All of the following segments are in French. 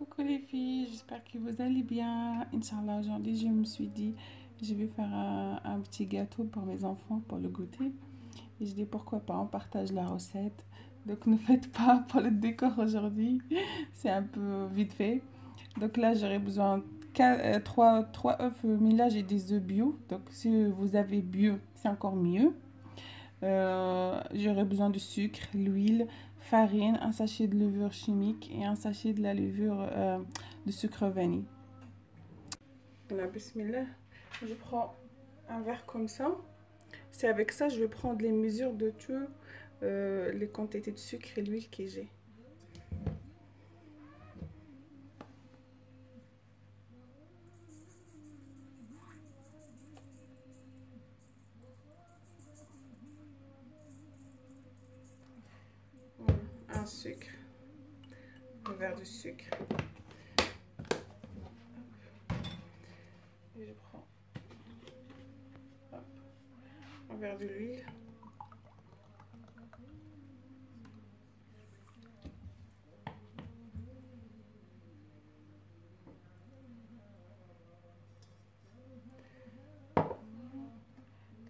Coucou les filles, j'espère que vous allez bien. Inch'Allah, aujourd'hui je me suis dit je vais faire un petit gâteau pour mes enfants pour le goûter. Et je dis pourquoi pas, on partage la recette. Donc ne faites pas pour le décor aujourd'hui, c'est un peu vite fait. Donc là j'aurai besoin de 3 œufs, mais là j'ai des œufs bio. Donc si vous avez bio, c'est encore mieux. J'aurai besoin de sucre, l'huile, farine, un sachet de levure chimique et un sachet de la levure de sucre vanille. Voilà, bismillah. Je prends un verre comme ça. C'est avec ça je vais prendre les mesures de tout, les quantités de sucre et l'huile que j'ai. Voilà, un sucre, un verre de sucre. Et je prends un verre de l'huile.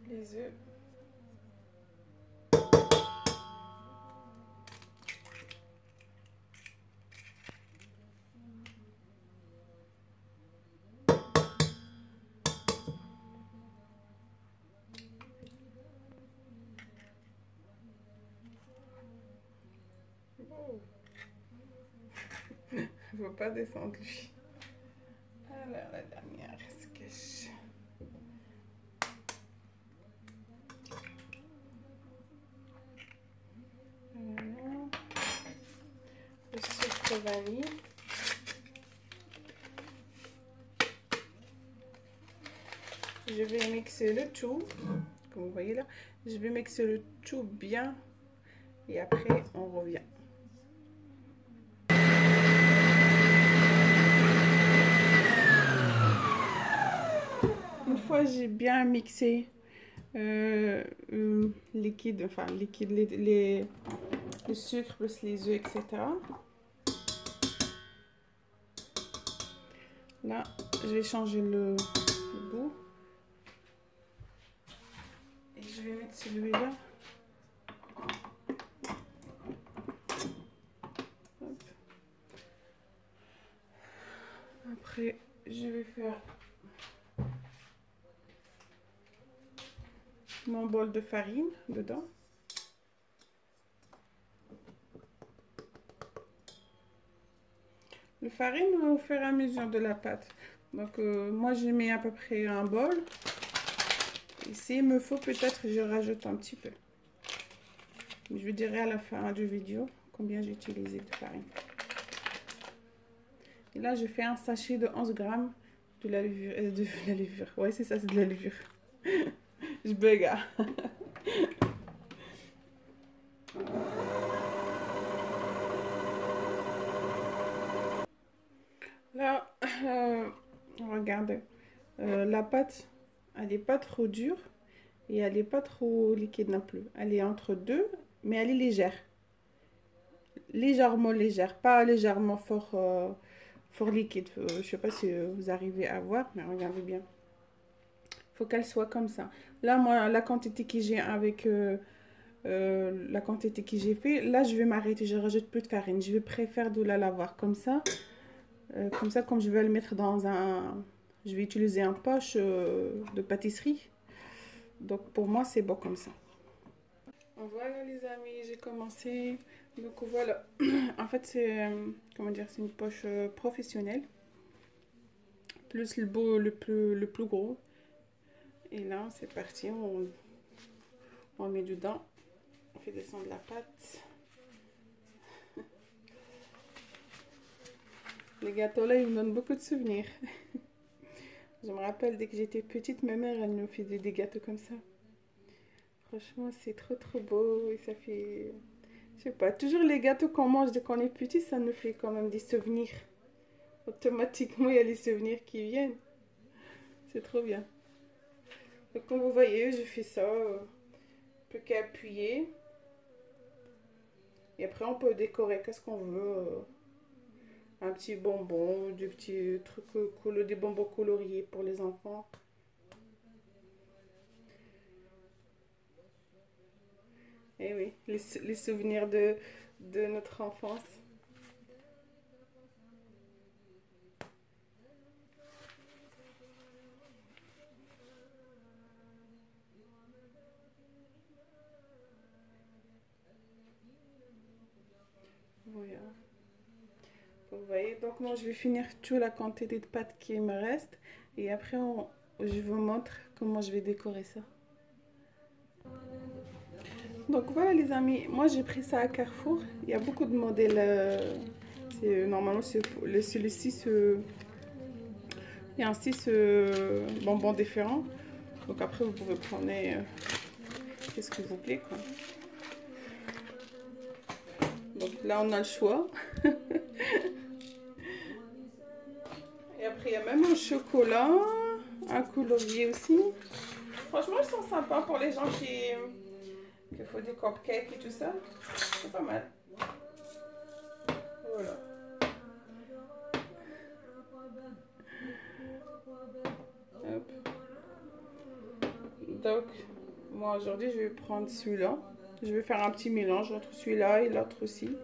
Les œufs. Oh. Il ne faut pas descendre lui. Alors la dernière se cache. Voilà. Le sucre vanille. Je vais mixer le tout, comme vous voyez là. Je vais mixer le tout bien et après on revient. Une fois j'ai bien mixé liquide, enfin liquide, le sucre plus les œufs, etc. Là, je vais changer le bout. Et je vais mettre celui-là. Après, je vais faire mon bol de farine dedans. Le farine au fur et à mesure de la pâte. Donc moi je mets à peu près un bol. Et s'il me faut, peut-être je rajoute un petit peu. Je vous dirai à la fin du vidéo combien j'ai utilisé de farine. Et là je fais un sachet de 11 grammes de la levure. De la levure. Ouais, c'est ça, c'est de la levure. Je bug. Là, regardez, la pâte, elle n'est pas trop dure et elle n'est pas trop liquide non plus. Elle est entre deux, mais elle est légère. Légèrement légère, pas légèrement fort, fort liquide. Je sais pas si vous arrivez à voir, mais regardez bien. Faut qu'elle soit comme ça. Là, moi, la quantité que j'ai avec la quantité que j'ai fait, là, je vais m'arrêter. Je rajoute plus de farine. Je vais préférer de la lavoir comme ça. Comme je vais le mettre dans un... Je vais utiliser un poche de pâtisserie. Donc, pour moi, c'est bon comme ça. Voilà, les amis, j'ai commencé. Donc, voilà. En fait, c'est... comment dire? C'est une poche professionnelle. Plus le beau, le plus gros. Et là, c'est parti. On met dedans. On fait descendre la pâte. Les gâteaux là, ils me donnent beaucoup de souvenirs. Je me rappelle, dès que j'étais petite, ma mère, elle nous faisait des gâteaux comme ça. Franchement, c'est trop beau et ça fait... Je sais pas, toujours les gâteaux qu'on mange dès qu'on est petit, ça nous fait quand même des souvenirs. Automatiquement, il y a les souvenirs qui viennent. C'est trop bien. Donc, comme vous voyez, je fais ça. Plus qu'à appuyer. Et après, on peut décorer qu'est-ce qu'on veut. un petit bonbon, du petit truc, des bonbons coloriés pour les enfants. Et oui, les souvenirs de notre enfance. Voilà. Vous voyez, donc moi je vais finir toute la quantité de pâtes qui me reste. Et après, je vous montre comment je vais décorer ça. Donc voilà les amis, moi j'ai pris ça à Carrefour. Il y a beaucoup de modèles. Normalement, celui-ci, il y a un 6 bonbons différents. Donc après, vous pouvez prendre qu'est-ce que vous plaît, quoi. Donc là, on a le choix. Et après, il y a même un chocolat, un colorier aussi. Franchement, ils sont sympas pour les gens qui font des cupcakes et tout ça. C'est pas mal. Voilà. Hop. Donc, moi aujourd'hui, je vais prendre celui-là. Je vais faire un petit mélange entre celui-là et l'autre aussi.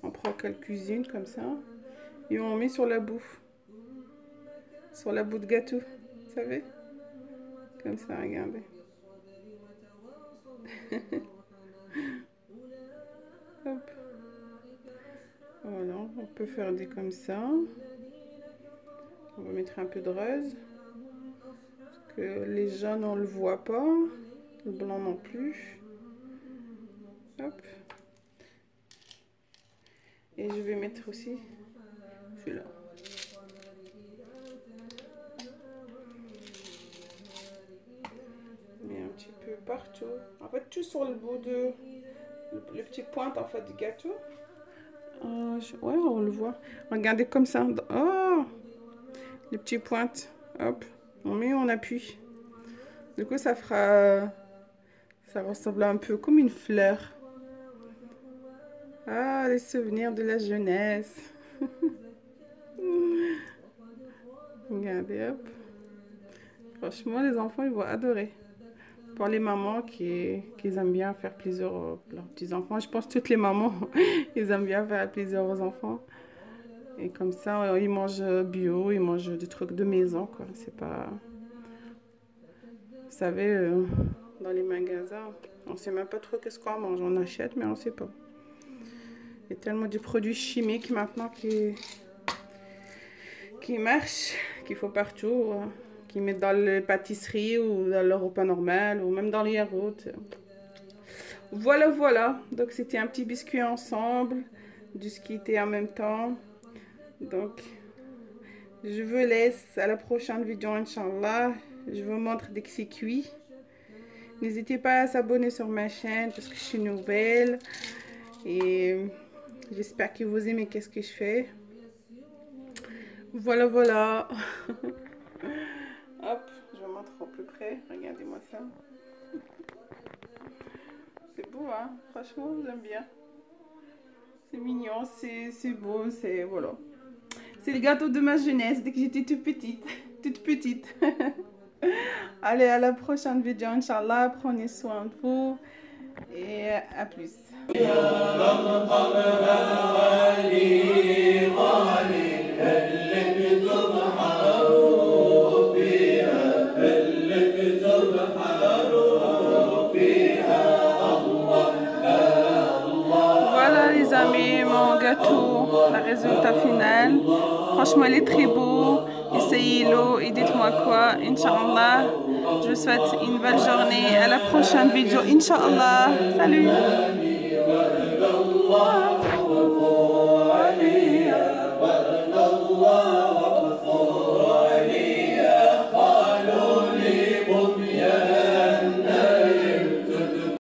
On prend quelques-unes comme ça. Et on met sur la bouffe. Sur la bout de gâteau. Vous savez? Comme ça, regardez. Hop. Voilà, on peut faire des comme ça. On va mettre un peu de rose. Parce que les jaunes, on ne le voit pas. Le blanc non plus. Hop. Et je vais mettre aussi celui-là. Mais un petit peu partout. En fait, tout sur le bout de... Le petit pointe en fait du gâteau. Ouais, on le voit. Regardez comme ça. Oh! Les petites pointes. Hop. On met, on appuie. Du coup, ça fera... Ça ressemble un peu comme une fleur. Ah, les souvenirs de la jeunesse. Regardez, hop. Franchement, les enfants, ils vont adorer. Pour les mamans qui aiment bien faire plaisir aux leurs petits-enfants. Je pense que toutes les mamans, ils aiment bien faire plaisir aux enfants. Et comme ça, ils mangent bio, ils mangent des trucs de maison, quoi. C'est pas... Vous savez, dans les magasins, on sait même pas trop qu'est-ce qu'on mange. On achète, mais on sait pas. Il y a tellement de produits chimiques maintenant qui marchent, qu'il faut partout, qui mettent dans les pâtisseries ou dans le repas normal ou même dans les yaourts. Voilà, voilà. Donc c'était un petit biscuit ensemble, du ski en même temps. Donc je vous laisse à la prochaine vidéo, Inch'Allah. Je vous montre dès que c'est cuit. N'hésitez pas à s'abonner sur ma chaîne parce que je suis nouvelle. Et j'espère que vous aimez qu'est-ce que je fais. Voilà, voilà. Hop, je vous montre au plus près. Regardez-moi ça. C'est beau, hein? Franchement, j'aime bien. C'est mignon, c'est beau, c'est... Voilà. C'est le gâteau de ma jeunesse, dès que j'étais toute petite. Toute petite. Allez, à la prochaine vidéo, Inch'Allah. Prenez soin de vous. Et à plus. Voilà les amis, mon gâteau, le résultat final. Franchement, il est très beau. Essayez-le et dites-moi quoi, Inch'Allah. Je vous souhaite une belle journée. À la prochaine vidéo, Inch'Allah. Salut.